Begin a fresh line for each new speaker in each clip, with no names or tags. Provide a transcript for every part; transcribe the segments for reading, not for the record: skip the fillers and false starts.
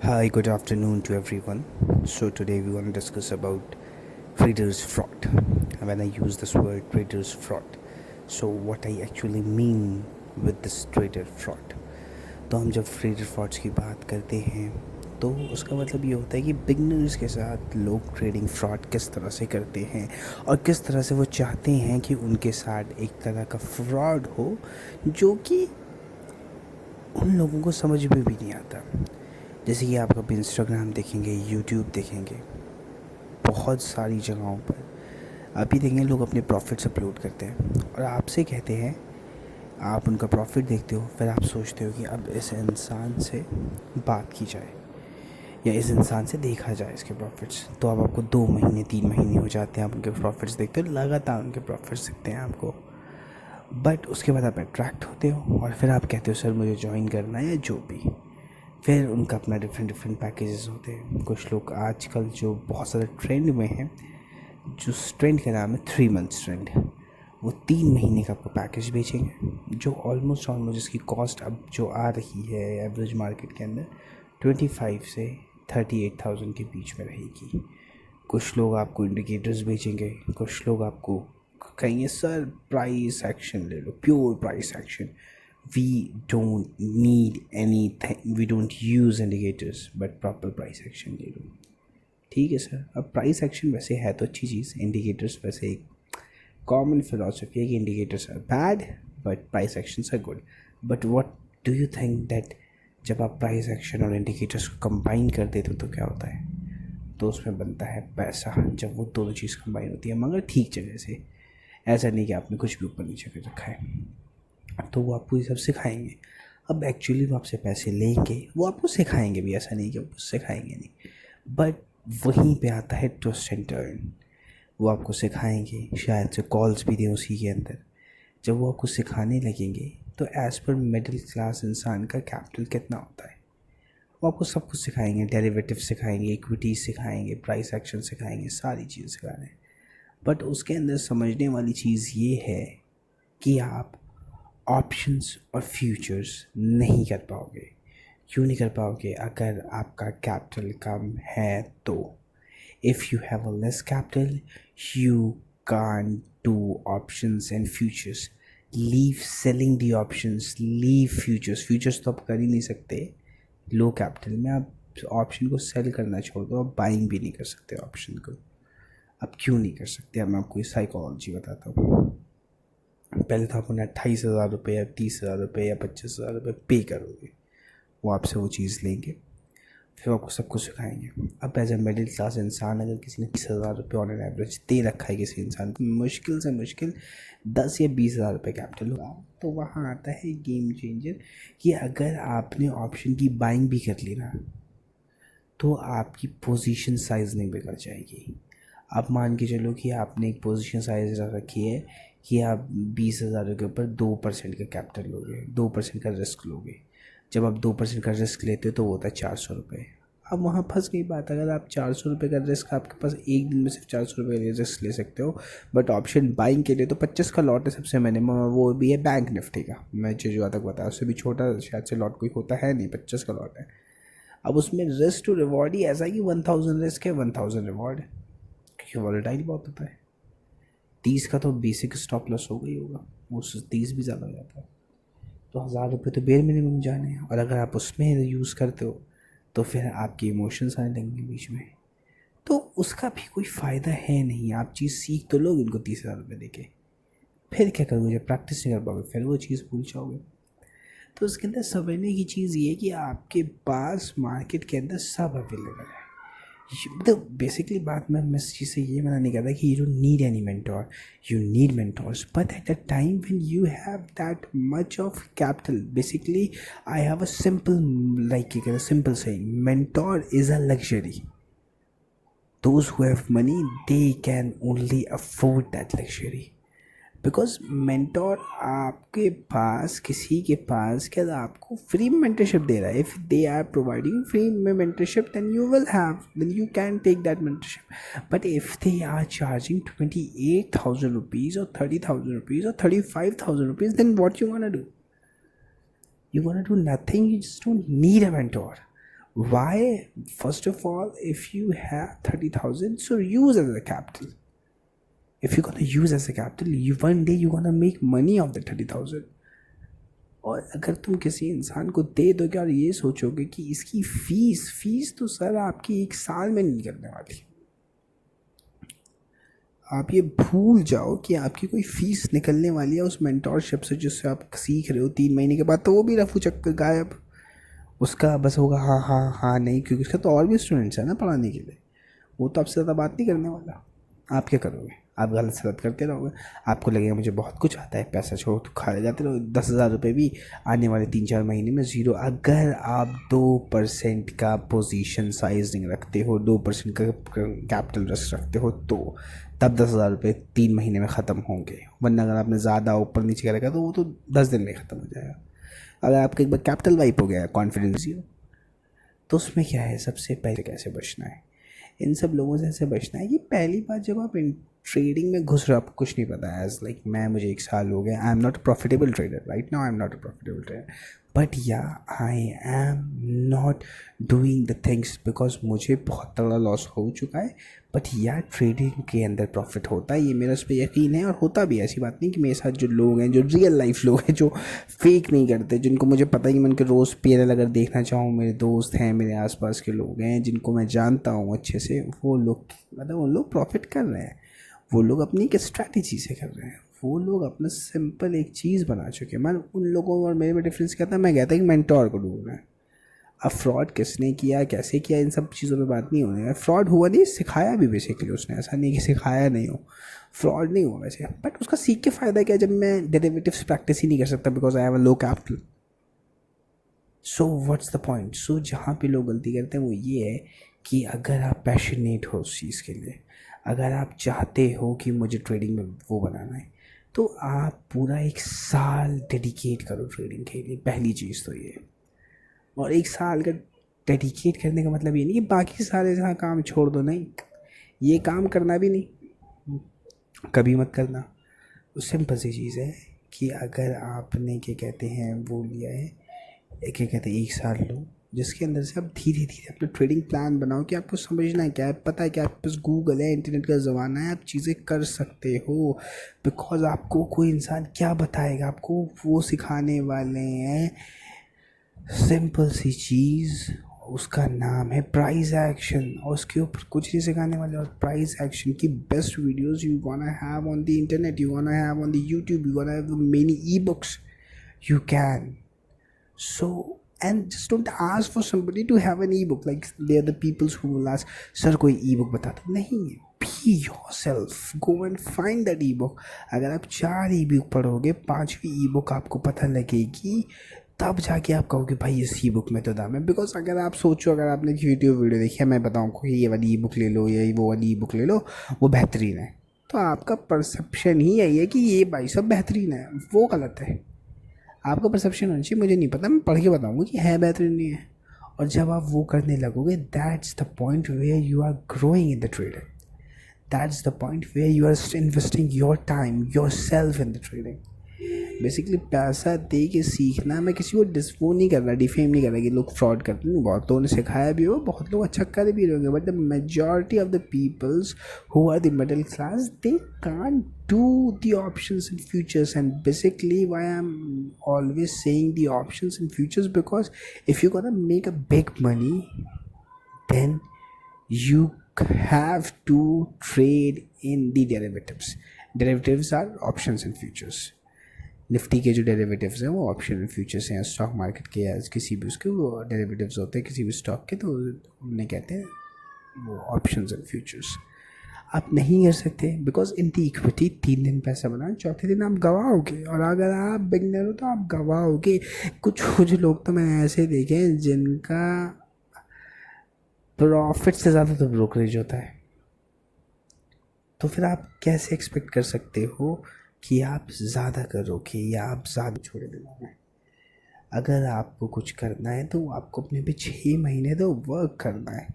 Hi, good afternoon to everyone. So today we want to discuss about traders fraud. When I use this word traders fraud, so what I actually mean with this trader fraud. तो हम जब trader frauds की बात करते हैं तो उसका मतलब ये होता है कि बिगनर्स के साथ लोग ट्रेडिंग फ्रॉड किस तरह से करते हैं और किस तरह से वो चाहते हैं कि उनके साथ एक तरह का फ्रॉड हो जो कि उन लोगों को समझ में भी नहीं आता। जैसे कि आप कभी इंस्टाग्राम देखेंगे, यूट्यूब देखेंगे, बहुत सारी जगहों पर अभी देखेंगे लोग अपने प्रॉफिट्स अपलोड करते हैं और आपसे कहते हैं, आप उनका प्रॉफिट देखते हो, फिर आप सोचते हो कि अब इस इंसान से बात की जाए या इस इंसान से देखा जाए इसके प्रॉफिट्स। तो अब आपको 2 महीने 3 महीने हो जाते हैं, आप उनके प्रॉफिट्स देखते हो, लगातार उनके प्रॉफिट्स दिखते हैं आपको। बट उसके बाद आप अट्रैक्ट होते हो और फिर आप कहते हो सर मुझे ज्वाइन करना है या जो भी। फिर उनका अपना डिफरेंट पैकेजेस होते हैं। कुछ लोग आजकल जो बहुत ज़्यादा ट्रेंड में हैं, जो ट्रेंड का नाम है 3 मंथ्स ट्रेंड, वो 3 महीने का आपको पैकेज बेचेंगे जो ऑलमोस्ट इसकी कॉस्ट अब जो आ रही है एवरेज मार्केट के अंदर 25 से 38,000 के बीच में रहेगी। कुछ लोग आपको इंडिकेटर्स बेचेंगे, कुछ लोग आपको कहेंगे सर प्राइस एक्शन ले लो, pure price action, we don't need anything, we don't use indicators but proper price action ले लो। ठीक है सर, अब प्राइस एक्शन वैसे है तो अच्छी चीज़, इंडिकेटर्स वैसे एक कॉमन फिलॉसफी है कि indicators are bad but price actions are good. But what do you think that जब आप प्राइस एक्शन और इंडिकेटर्स को कंबाइन कर देते हो तो क्या होता है? तो उसमें बनता है पैसा, जब वो दोनों चीज़ कंबाइन होती है, मगर ठीक जगह से। ऐसा नहीं कि आपने कुछ भी ऊपर नीचे कर रखा है। तो वो आपको ये सब सिखाएंगे। अब एक्चुअली वो आपसे पैसे लेंगे, वो आपको सिखाएंगे भी, ऐसा नहीं कि वो सिखाएंगे नहीं, बट वहीं पे आता है ट्विस्ट एंड टर्न। वो आपको सिखाएंगे, शायद से कॉल्स भी दें उसी के अंदर। जब वो आपको सिखाने लगेंगे तो एज़ पर मिडिल क्लास इंसान का कैपिटल कितना होता है, वो आपको सब कुछ सिखाएंगे। डेरिवेटिव सिखाएंगे, इक्विटी सिखाएंगे, प्राइस एक्शन सिखाएंगे, सारी चीज़ सिखा रहे हैं। बट उसके अंदर समझने वाली चीज़ ये है कि आप ऑप्शंस और फ्यूचर्स नहीं कर पाओगे। क्यों नहीं कर पाओगे? अगर आपका कैपिटल कम है तो। If you have a less capital you can do options and futures. Leave selling the options, leave futures. Futures तो आप कर ही नहीं सकते लो कैपिटल में। आप ऑप्शन को सेल करना छोड़ दो, आप बाइंग भी नहीं कर सकते ऑप्शन को। अब क्यों नहीं कर सकते? अब मैं आपको इस साइकोलॉजी बताता हूँ। पहले तो आप उन्हें 28,000 रुपये या 30,000 रुपये या 25,000 रुपये पे करोगे, वो आपसे वो चीज़ लेंगे, फिर आपको सब कुछ सिखाएंगे। अब एज ए मिडिल क्लास इंसान अगर किसी ने 30,000 रुपये ऑन एन एवरेज दे रखा है किसी इंसान को, मुश्किल से मुश्किल 10 या 20,000 रुपये कैपिटल होगा, तो वहाँ आता है गेम चेंजर कि अगर आपने ऑप्शन की बाइंग भी कर ली ना तो आपकी पोजीशन साइज़ नहीं बिगड़ जाएगी। आप मान के चलो कि आपने एक पोजीशन साइज़ रख रखी है कि आप 20,000 के ऊपर 2% का कैपिटल लोगे, 2% का रिस्क लोगे। जब आप 2% का रिस्क लेते हो तो वो होता है 400 रुपये। अब वहाँ फंस गई बात। अगर आप 400 रुपये का रिस्क, आपके पास एक दिन में सिर्फ 400 रुपये का रिस्क ले सकते हो, बट ऑप्शन बाइंग के लिए तो 25 का लॉट है सबसे मिनिमम, वो भी है बैंक निफ्टी का। मैं जो तक बताया उससे भी छोटा शायद से लॉट कोई होता है नहीं, 25 का लॉट है। अब उसमें रिस्क टू रिवॉर्ड ही ऐसा है कि 1000 रिस्क है 1000 रिवॉर्ड, क्योंकि वॉलेटाइल बहुत होता है। 30 का तो बेसिक स्टॉप लॉस हो गई होगा, उससे 30 भी ज़्यादा हो जाता है। तो 1000 रुपये तो बेर मिनिमम जाने हैं, और अगर आप उसमें यूज़ करते हो तो फिर आपके इमोशंस आने लगेंगे बीच में, तो उसका भी कोई फ़ायदा है नहीं। आप चीज़ सीख तो लोग इनको 30,000 रुपये देके, फिर क्या करोगे? जब प्रैक्टिस नहीं कर पाओगे फिर वो चीज़ भूल जाओगे। तो उसके अंदर समझने की चीज़ ये है कि आपके पास मार्केट के अंदर सब अवेलेबल है। तो बेसिकली बात मैं इस चीज़ से ये मना नहीं करता कि you don't need any mentor, you need mentors, but at the time when you have that much of capital, basically I have a simple saying, mentor is a luxury. Those who have money, they can only afford that luxury. Because mentor आपके पास, किसी के पास क्या आपको free में mentorship दे रहा है, if they are providing free में mentorship then you will have, then you can take that mentorship. But if they are charging 28,000 rupees और 30,000 रुपीज़ और 35,000 rupees, then what you want to do? You want to do nothing, you just don't need a mentor. Why? First of all, if you have 30,000, so use as a capital. If you're gonna use as a capital, you one day you're gonna make money of the 30,000. और अगर तुम किसी इंसान को दे दोगे और ये सोचोगे कि इसकी फीस तो सर आपकी 1 साल में नहीं निकलने वाली, आप ये भूल जाओ कि आपकी कोई फीस निकलने वाली है उस मेंटोरशिप से जिससे आप सीख रहे हो। 3 महीने के बाद तो वो भी रफू चक्कर गायब, उसका बस होगा हाँ हाँ हाँ नहीं, क्योंकि उसका तो और भी स्टूडेंट्स हैं ना पढ़ाने के लिए, वो तो आपसे ज़्यादा बात नहीं करने वाला। आप क्या करोगे? आप गलत सलत करते रहोगे, आपको लगेगा मुझे बहुत कुछ आता है, पैसा छोड़ो तो खा जाते रहो। 10,000 रुपये भी आने वाले 3-4 महीने में ज़ीरो। अगर आप 2% का पोजीशन साइजिंग रखते हो, 2% का कैपिटल रिस्क रखते हो, तो तब 10,000 रुपये 3 महीने में ख़त्म होंगे। वरना अगर आपने ज़्यादा ऊपर नीचे करेगा तो वो तो 10 दिन में ख़त्म हो जाएगा। अगर आपका एक बार कैपिटल वाइप हो गया है, कॉन्फिडेंस जीरो, तो उसमें क्या है, सबसे पहले कैसे बचना है? इन सब लोगों से ऐसे बचना है कि पहली बात, जब आप इन ट्रेडिंग में घुस रहे हो, आपको कुछ नहीं पता है। एज लाइक मुझे 1 साल हो गया, I am not a profitable trader right now, I am not a profitable trader, but yeah I am not doing the things because मुझे बहुत तगड़ा लॉस हो चुका है। बट या ट्रेडिंग के अंदर प्रॉफिट होता है, ये मेरा उस पर यकीन है, और होता भी है। ऐसी बात नहीं कि मेरे साथ जो लोग हैं, जो रियल लाइफ लोग हैं, जो फेक नहीं करते, जिनको मुझे पता है कि मैं उनके रोज़ पेरल अगर देखना चाहूँ, मेरे दोस्त हैं, मेरे आसपास के लोग हैं जिनको मैं जानता हूँ अच्छे से, वो लोग मतलब उन लोग प्रॉफिट कर रहे हैं। वो लोग अपनी एक स्ट्रैटेजी से कर रहे हैं, वो लोग अपना सिंपल एक चीज़ बना चुके हैं। मैं उन लोगों और मेरे में डिफरेंस क्या था, मैं कहता कि मेंटोर को ढूंढ रहा है। अब फ्रॉड किसने किया, कैसे किया, इन सब चीज़ों पे बात नहीं होनी है। फ्रॉड हुआ नहीं, सिखाया भी बेसिकली उसने, ऐसा नहीं कि सिखाया नहीं हो, फ्रॉड नहीं हुआ वैसे। बट उसका सीख के फ़ायदा क्या, जब मैं डेरिवेटिव्स प्रैक्टिस ही नहीं कर सकता because I have a low capital. So what's the point? So जहाँ पे लोग गलती करते हैं वो ये है कि अगर आप पैशनेट हो उस चीज़ के लिए, अगर आप चाहते हो कि मुझे ट्रेडिंग में वो बनाना है, तो आप पूरा 1 साल डेडिकेट करो ट्रेडिंग के लिए। पहली चीज़ तो ये। और 1 साल का डेडिकेट करने का मतलब ये नहीं कि बाकी सारे जहाँ काम छोड़ दो, नहीं, ये काम करना भी नहीं, कभी मत करना। तो सिंपल सी चीज़ है कि अगर आपने क्या कहते हैं वो लिया है, क्या कहते हैं 1 साल लो, जिसके अंदर से आप धीरे धीरे अपना ट्रेडिंग प्लान बनाओ कि आपको समझना है क्या है, पता है कि आपके पास गूगल है, इंटरनेट का ज़माना है, आप चीज़ें कर सकते हो। बिकॉज आपको कोई इंसान क्या बताएगा, आपको वो सिखाने वाले हैं सिंपल सी चीज़, उसका नाम है प्राइस एक्शन, और उसके ऊपर कुछ नहीं सिखाने वाले। और प्राइस एक्शन की best videos you gonna have on the internet, you gonna have on the YouTube, you gonna have many e books you can. So, and just don't ask for somebody to have an ebook, like they are the peoples who will ask sir कोई ebook बता दो, नहीं, be yourself, go and find that ebook। अगर आप 4 ebook पढ़ोगे, 5वीं ebook आपको पता लगेगी, तब जाके आप कहोगे भाई इस ई बुक में तो दाम है। बिकॉज अगर आप सोचो, अगर आपने यूट्यूब वीडियो देखी है, मैं बताऊँ को ये वाली ई बुक ले लो या वो वाली ई बुक ले लो, वो बेहतरीन है, तो आपका परसेप्शन ही यही है कि ये भाई सब बेहतरीन है, वो गलत है। आपका परसेप्शन होना चाहिए मुझे नहीं पता, मैं पढ़ के बताऊँगा कि है बेहतरीन नहीं है। और जब आप वो करने लगोगे, that's the point where you are growing in the trading, that's the point where you are investing your time, yourself in the trading. Basically पैसा दे के सीखना, मैं किसी को वो नहीं कर रहा, डिफेम नहीं कर रहा कि लोग फ्रॉड करते हैं, बहुत लोगों ने सिखाया भी हो, बहुत लोग अच्छा कर भी रहे होंगे, but the majority of the peoples who are the middle class, they can't do the options and futures। And basically why I'm always saying the options and futures, because if you're gonna make a big money, then you have to trade in the derivatives। derivatives are options and futures। Nifty के जो derivatives हैं वो option and futures हैं, stock market के या किसी भी उसके वो डेरिवेटिव्स होते हैं किसी भी स्टॉक के, तो उन्हें कहते हैं वो ऑप्शंस एंड फ्यूचर्स। आप नहीं कर सकते बिकॉज इन दी इक्विटी 3 दिन पैसा बनाए, चौथे दिन आप गवाओगे, और अगर आप बिगनर हो तो आप गवाओगे। कुछ लोग तो मैंने ऐसे देखे हैं जिनका प्रॉफिट से ज़्यादा तो ब्रोकरेज होता है। तो फिर आप कैसे एक्सपेक्ट कर सकते हो कि आप ज़्यादा करोगे या आप ज़्यादा छोड़े दिमाग? अगर आपको कुछ करना है तो आपको अपने पे 6 महीने तो वर्क करना है।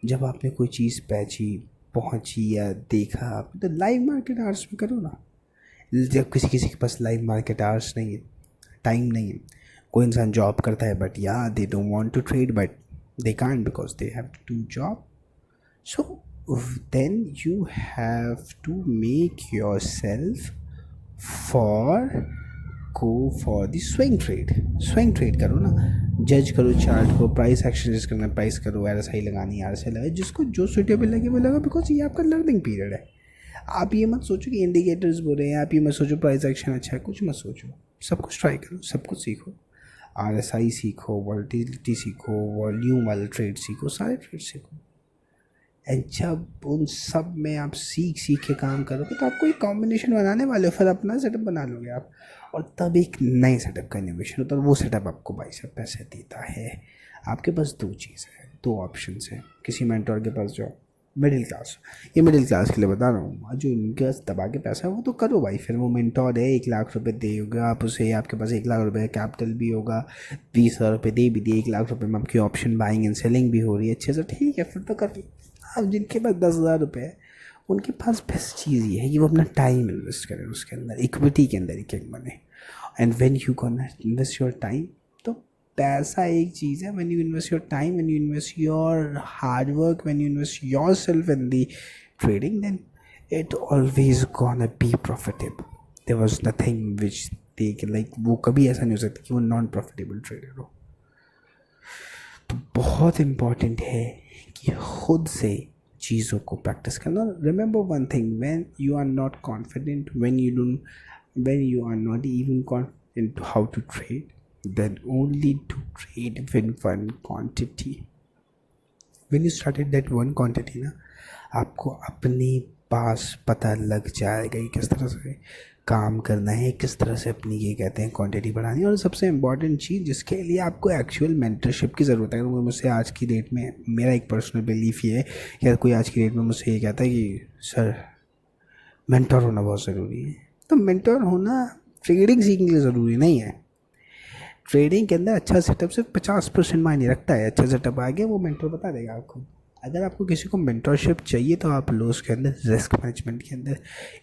जब आपने कोई चीज़ पहुंची या देखा आपने, तो लाइव मार्केट आवर्स में करो ना। जब किसी के पास लाइव मार्केट आवर्स नहीं है, टाइम नहीं है, कोई इंसान जॉब करता है बट या they don't want to trade, but they can't because they have to do job. So then you have to make yourself for go for the swing trade करो ना, जज करो चार्ट को, प्राइस एक्शन जिस करना price करो, यार सही लगानी यार सही लगा, जिसको जो सुटेबल लगे वो लगा, बिकॉज ये आपका लर्निंग पीरियड है. आप ये मत सोचो कि इंडिकेटर्स बोल रहे हैं, आप ये मत सोचो प्राइस एक्शन अच्छा है, कुछ मत सोचो, सब कुछ ट्राई करो, सब कुछ सीखो, RSI सीखो, वॉलेटिलिटी सीखो, वॉल्यूम वाले ट्रेड सीखो, सारे ट्रेड सीखो. एंड जब उन सब में आप सीख के काम करोगे तो आपको एक कॉम्बिनेशन बनाने वाले हो, फिर अपना सेटअप बना लोगे आप, और तब एक नए सेटअप का इनोवेशन होता है, और वो सेटअप आपको भाई साहब पैसे देता है. आपके पास दो चीज़ है, दो ऑप्शन है. किसी मेंटोर के पास जाओ, मिडिल क्लास, ये मिडिल क्लास के लिए बता रहा हूँ, जो उनके पास दबा के पैसा है वो तो करो भाई. फिर वो मेंटोर है, 1 लाख रुपए देगा आप उसे, आपके पास 1 लाख रुपए कैपिटल भी होगा, 20,000 रुपये दे भी दिए, 1 लाख रुपए में आपकी ऑप्शन बाइंग एंड सेलिंग भी हो रही है अच्छे से, ठीक है फिर तो कर लो. अब जिनके पास 10,000 रुपये है उनके पास बेस्ट चीज़ ये है कि वो अपना टाइम इन्वेस्ट करें उसके अंदर, इक्विटी के अंदर एक एक बने. And when you gonna invest your time, तो पैसा एक चीज़ है. When you invest your time, when you invest your hard work, when you invest yourself in the trading, then it always gonna be profitable. There was nothing which they like, वो कभी ऐसा नहीं हो सकता कि वो non profitable trader हो. तो बहुत इम्पॉर्टेंट है कि खुद से चीज़ों को प्रैक्टिस करना. Remember one thing, when you are not confident, when you are not even confident how to trade, then only to trade with one quantity. When you started that one quantity ना, आपको अपने पास पता लग जाएगा कि किस तरह से काम करना है, किस तरह से अपनी ये कहते हैं क्वांटिटी बढ़ानी है. और सबसे इम्पॉर्टेंट चीज़ जिसके लिए आपको एक्चुअल मेंटरशिप की ज़रूरत है. अगर मुझसे आज की डेट में, मेरा एक पर्सनल बिलीफ ये है कि अगर कोई आज की डेट में मुझसे ये कहता है कि सर मेंटर होना बहुत ज़रूरी है, तो मेंटर होना ट्रेडिंग सीखने के लिए ज़रूरी नहीं है. ट्रेडिंग के अंदर अच्छा सेटअप सिर्फ 50% मायने रखता है. अच्छा सेटअप आ गया वो मेंटर बता देगा आपको. अगर आपको किसी को मेंटरशिप चाहिए तो आप लो उसके अंदर रिस्क मैनेजमेंट के अंदर,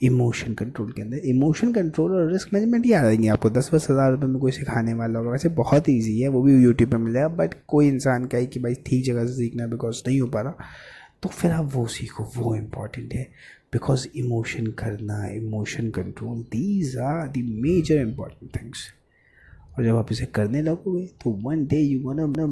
इमोशन कंट्रोल के अंदर. इमोशन कंट्रोल और रिस्क मैनेजमेंट ही आ जाएंगे आपको. 10-10 हज़ार रुपये में कोई सिखाने वाला होगा. वैसे बहुत ईजी है, वो भी यूट्यूब पर मिल जाएगा. बट कोई इंसान कहे कि भाई ठीक जगह से सीखना बिकॉज नहीं हो पा रहा, तो फिर आप वो सीखो, वो इम्पॉर्टेंट है. बिकॉज इमोशन करना, emotion control, these are the major important things. और जब आप इसे करने लगोगे तो वन डे यू गोना